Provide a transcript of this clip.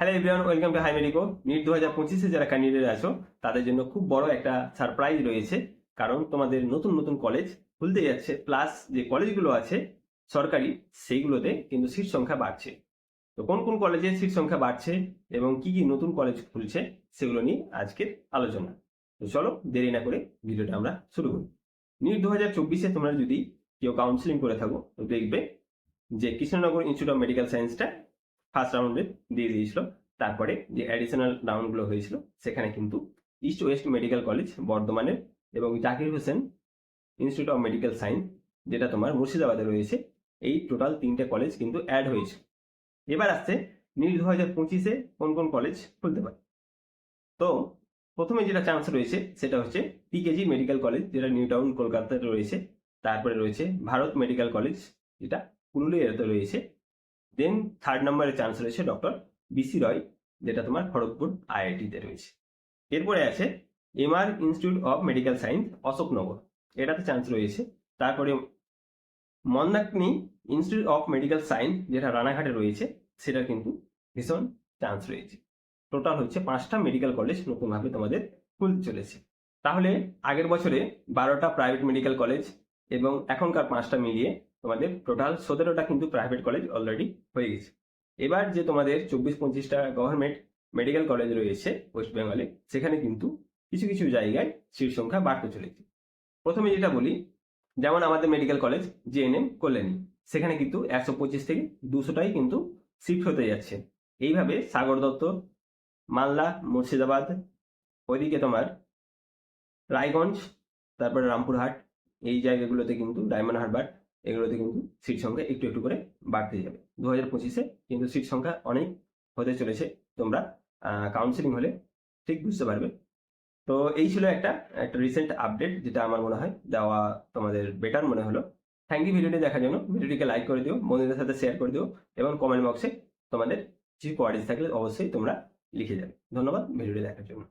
Hello everyone, welcome to hi medico. NEET 2025-এ যারা candidate আছো তাদের জন্য খুব বড় একটা সারপ্রাইজ রয়েছে, কারণ তোমাদের নতুন নতুন কলেজ খুলতে যাচ্ছে, প্লাস যে কলেজগুলো আছে সরকারি সেইগুলোতে কিন্তু সিট সংখ্যা বাড়ছে। তো কোন কোন কলেজে সিট সংখ্যা বাড়ছে এবং কি কি নতুন কলেজ খুলছে সেগুলো নিয়ে আজকের আলোচনা। তো চলো দেরি না করে ভিডিওটা আমরা শুরু করি। নিট 2024-এ তোমরা যদি কেউ কাউন্সিলিং করে থাকো তো দেখবে যে কৃষ্ণনগর ইনস্টিটিউট অফ মেডিকেল সায়েন্সটা ফার্স্ট রাউন্ডে দিয়ে দিয়েছিল। তারপরে যে অ্যাডিশনাল রাউন্ডগুলো হয়েছিল সেখানে কিন্তু ইস্ট ওয়েস্ট মেডিকেল কলেজ বর্ধমানের এবং Zakir Hossain institute of medical science যেটা তোমার মুর্শিদাবাদে রয়েছে, এই টোটাল 3টে কলেজ কিন্তু অ্যাড হয়েছে। এবার আসছে নিট 2025-এ কোন কোন কলেজ খুলতে পারে। তো প্রথমে যেটা চান্স রয়েছে সেটা হচ্ছে পিকেজি মেডিকেল কলেজ, যেটা নিউ টাউন কলকাতাতে রয়েছে। তারপরে রয়েছে ভারত মেডিকেল কলেজ, যেটা পুরুলিয়াতে রয়েছে। দেন থার্ড নম্বরে চান্স রয়েছে ডক্টর বিসি রয়, যেটা তোমার খড়গপুর আইআইটিতে রয়েছে। এরপরে আছে MR institute of medical science Ashoknagar, এটাতে চান্স রয়েছে। তারপরে Mandakini institute of medical science, যেটা রানাঘাটে রয়েছে, সেটা কিন্তু ভীষণ চান্স রয়েছে। টোটাল হচ্ছে 5টা মেডিকেল কলেজ নতুনভাবে তোমাদের খুলতে চলেছে। তাহলে আগের বছরে 12টা প্রাইভেট মেডিকেল কলেজ এবং এখনকার 5টা মিলিয়ে তোমাদের টোটাল 17টা কিন্তু প্রাইভেট কলেজ অলরেডি হয়ে গেছে। এবার যে তোমাদের 24-25টা গভর্নমেন্ট মেডিকেল কলেজ রয়েছে ওয়েস্ট বেঙ্গলে, সেখানে কিন্তু কিছু কিছু জায়গায় সিট সংখ্যা বাড়তে চলেছে। প্রথমে যেটা বলি, যেমন আমাদের মেডিকেল কলেজ জিএনএম কল্যাণী, সেখানে কিন্তু 125 থেকে 200টাই কিন্তু শিফট হতে যাচ্ছে। এইভাবে সাগর দত্ত, মালদা, মুর্শিদাবাদ, ওইদিকে তোমার রায়গঞ্জ, তারপরে রামপুরহাট, এই জায়গাগুলোতে কিন্তু ডায়মন্ড হারবার, এগুলোতে কিন্তু সিট সংখ্যা একটু একটু করে বাড়তে যাবে। 2025-এ কিন্তু সিট সংখ্যা অনেক হতে চলেছে, তোমরা কাউন্সিলিং হলে ঠিক বুঝতে পারবে। তো এই ছিল একটা রিসেন্ট আপডেট, যেটা আমার মনে হয় দেওয়া তোমাদের বেটার মনে হলো। থ্যাংক ইউ ভিডিওটি দেখার জন্য। ভিডিওটিকে লাইক করে দিও, বন্ধুদের সাথে শেয়ার করে দিও এবং কমেন্ট বক্সে তোমাদের কিছু কোয়ারিজ থাকলে অবশ্যই তোমরা লিখে যাবে। ধন্যবাদ ভিডিওটি দেখার জন্য।